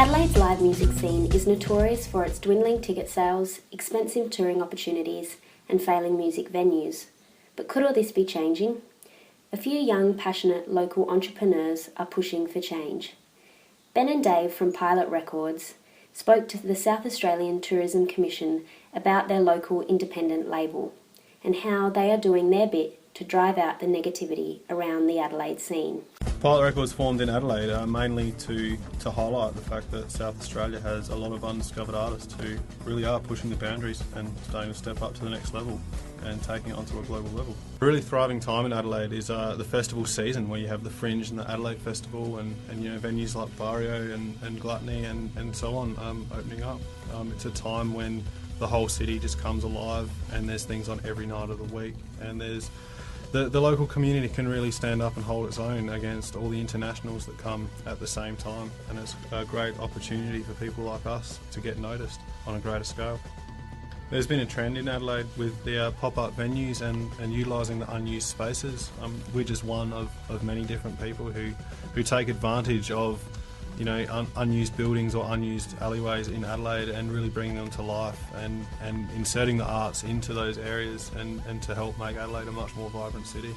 Adelaide's live music scene is notorious for its dwindling ticket sales, expensive touring opportunities, and failing music venues. But could all this be changing? A few young, passionate local entrepreneurs are pushing for change. Ben and Dave from Pilot Records spoke to the South Australian Tourism Commission about their local independent label and how they are doing their bit to drive out the negativity around the Adelaide scene. Pilot Records formed in Adelaide mainly to highlight the fact that South Australia has a lot of undiscovered artists who really are pushing the boundaries and starting to step up to the next level and taking it onto a global level. A really thriving time in Adelaide is the festival season, where you have the Fringe and the Adelaide Festival and venues like Barrio and Gluttony and so on opening up. It's a time when the whole city just comes alive and there's things on every night of the week, and there's the local community can really stand up and hold its own against all the internationals that come at the same time, and it's a great opportunity for people like us to get noticed on a greater scale. There's been a trend in Adelaide with the pop-up venues and utilising the unused spaces. We're just one of many different people who take advantage of unused buildings or unused alleyways in Adelaide and really bringing them to life and inserting the arts into those areas and to help make Adelaide a much more vibrant city.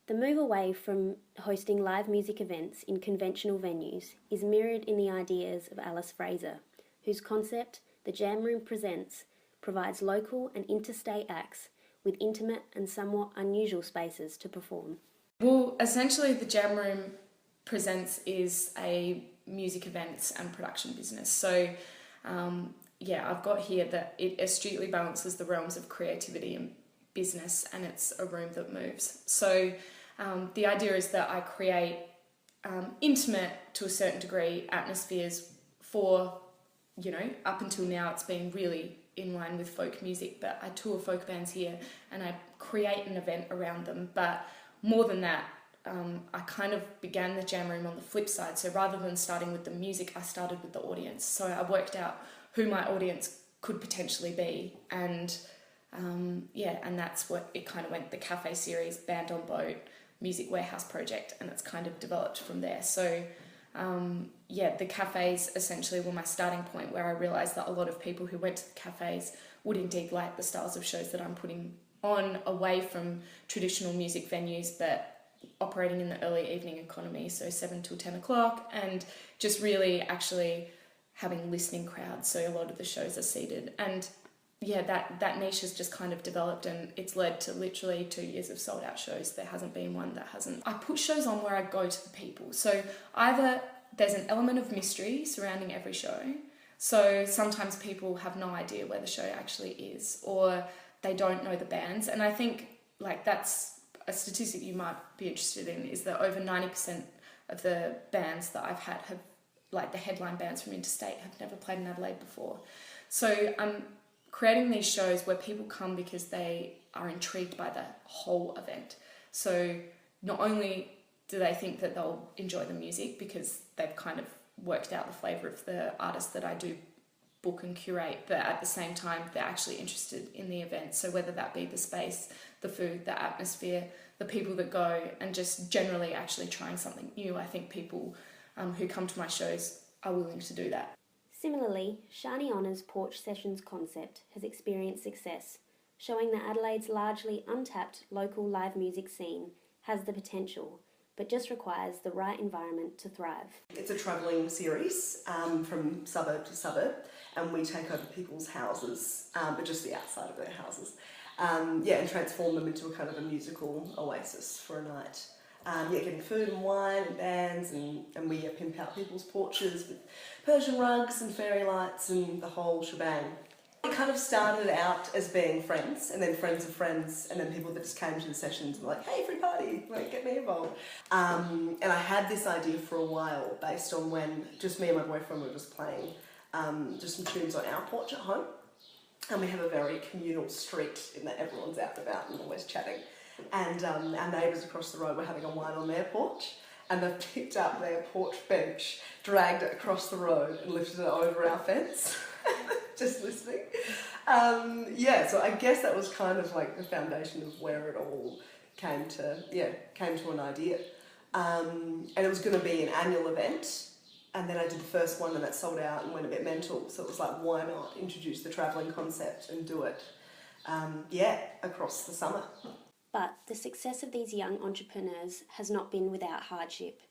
The move away from hosting live music events in conventional venues is mirrored in the ideas of Alice Fraser, whose concept, The Jam Room Presents, provides local and interstate acts with intimate and somewhat unusual spaces to perform. Well, essentially the Jam Room Presents is a music events and production business. So I've got here that it astutely balances the realms of creativity and business, and it's a room that moves. So the idea is that I create intimate, to a certain degree, atmospheres for, up until now it's been really in line with folk music, but I tour folk bands here and I create an event around them. But more than that, I kind of began the Jam Room on the flip side. So rather than starting with the music, I started with the audience. So I worked out who my audience could potentially be, and that's what it kind of went. The cafe series, Band on Boat, Music Warehouse project, and it's kind of developed from there. So the cafes essentially were my starting point, where I realised that a lot of people who went to the cafes would indeed like the styles of shows that I'm putting on, away from traditional music venues, but operating in the early evening economy, so 7 till 10 o'clock, and just really actually having listening crowds, so a lot of the shows are seated. And that niche has just kind of developed, and it's led to literally 2 years of sold out shows. There hasn't been one that hasn't. I put shows on where I go to the people, so either there's an element of mystery surrounding every show, so sometimes people have no idea where the show actually is, or they don't know the bands, and I think that's a statistic you might be interested in, is that over 90% of the bands that I've had have, the headline bands from interstate, have never played in Adelaide before. So I'm creating these shows where people come because they are intrigued by the whole event. So not only do they think that they'll enjoy the music because they've kind of worked out the flavour of the artists that I do book and curate, but at the same time they're actually interested in the event. So whether that be the space, the food, the atmosphere, the people that go, and just generally actually trying something new, I think people who come to my shows are willing to do that. Similarly, Sharni Honour's Porch Sessions concept has experienced success, showing that Adelaide's largely untapped local live music scene has the potential, but just requires the right environment to thrive. It's a travelling series from suburb to suburb, and we take over people's houses, but just the outside of their houses, and transform them into a kind of a musical oasis for a night. Getting food and wine and bands, and we pimp out people's porches with Persian rugs and fairy lights and the whole shebang. It kind of started out as being friends, and then friends of friends, and then people that just came to the sessions and were like, hey, free party, get me involved. And I had this idea for a while based on when just me and my boyfriend were just playing just some tunes on our porch at home. And we have a very communal street in that everyone's out and about and always chatting. And our neighbours across the road were having a wine on their porch, and they've picked up their porch bench, dragged it across the road and lifted it over our fence, just listening. So I guess that was kind of like the foundation of where it all came to an idea. And it was going to be an annual event, And then I did the first one and that sold out and went a bit mental. So it was like, why not introduce the travelling concept and do it, across the summer. But the success of these young entrepreneurs has not been without hardship.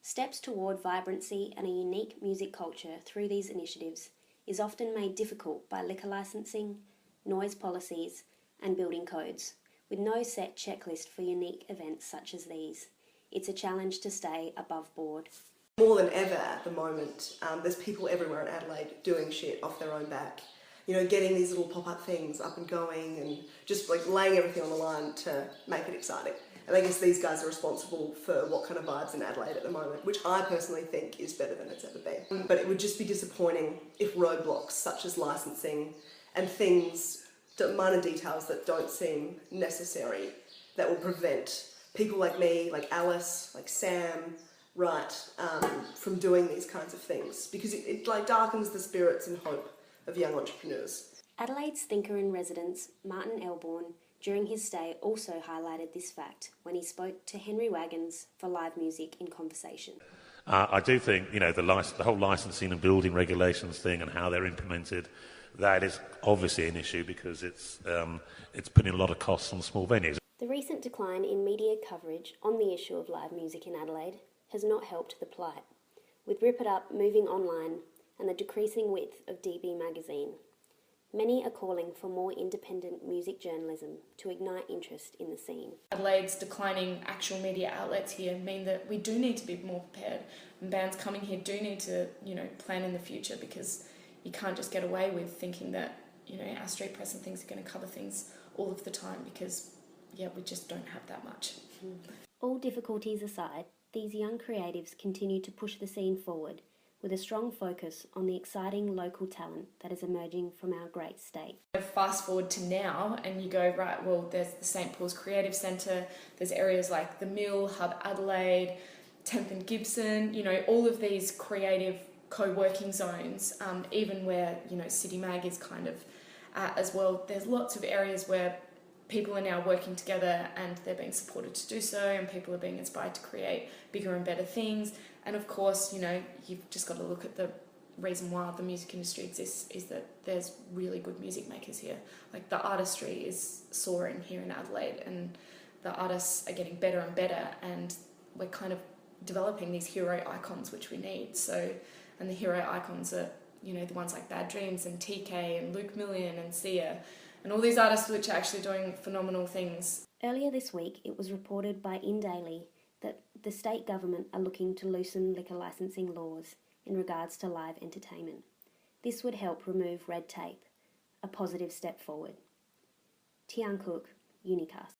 Steps toward vibrancy and a unique music culture through these initiatives is often made difficult by liquor licensing, noise policies, and building codes, with no set checklist for unique events such as these. It's a challenge to stay above board. More than ever at the moment, there's people everywhere in Adelaide doing shit off their own back. You know, getting these little pop-up things up and going and just like laying everything on the line to make it exciting. And I guess these guys are responsible for what kind of vibes in Adelaide at the moment, which I personally think is better than it's ever been. But it would just be disappointing if roadblocks such as licensing and things, minor details that don't seem necessary, that will prevent people like me, like Alice, like Sam, from doing these kinds of things, because it like darkens the spirits and hope of young entrepreneurs. Adelaide's thinker in residence, Martin Elborn, during his stay also highlighted this fact when he spoke to Henry Wagons for Live Music in Conversation. I do think, the whole licensing and building regulations thing and how they're implemented, that is obviously an issue because it's putting a lot of costs on small venues. The recent decline in media coverage on the issue of live music in Adelaide has not helped the plight, with Rip It Up moving online and the decreasing width of DB magazine. Many are calling for more independent music journalism to ignite interest in the scene. Adelaide's declining actual media outlets here mean that we do need to be more prepared, and bands coming here do need to, plan in the future, because you can't just get away with thinking that, our street press and things are going to cover things all of the time, because, we just don't have that much. All difficulties aside, these young creatives continue to push the scene forward with a strong focus on the exciting local talent that is emerging from our great state. Fast forward to now and you go, right, well, there's the St. Paul's Creative Centre, there's areas like the Mill, Hub Adelaide, 10th and Gibson, all of these creative co-working zones, even where, City Mag is kind of at as well. There's lots of areas where people are now working together and they're being supported to do so, and people are being inspired to create bigger and better things. And of course, you've just got to look at the reason why the music industry exists is that there's really good music makers here. Like, the artistry is soaring here in Adelaide and the artists are getting better and better, and we're kind of developing these hero icons which we need. And the hero icons are, the ones like Bad Dreams and TK and Luke Million and Sia, and all these artists which are actually doing phenomenal things. Earlier this week, it was reported by In Daily that the state government are looking to loosen liquor licensing laws in regards to live entertainment. This would help remove red tape, a positive step forward. Tiarne Cook, Unicast.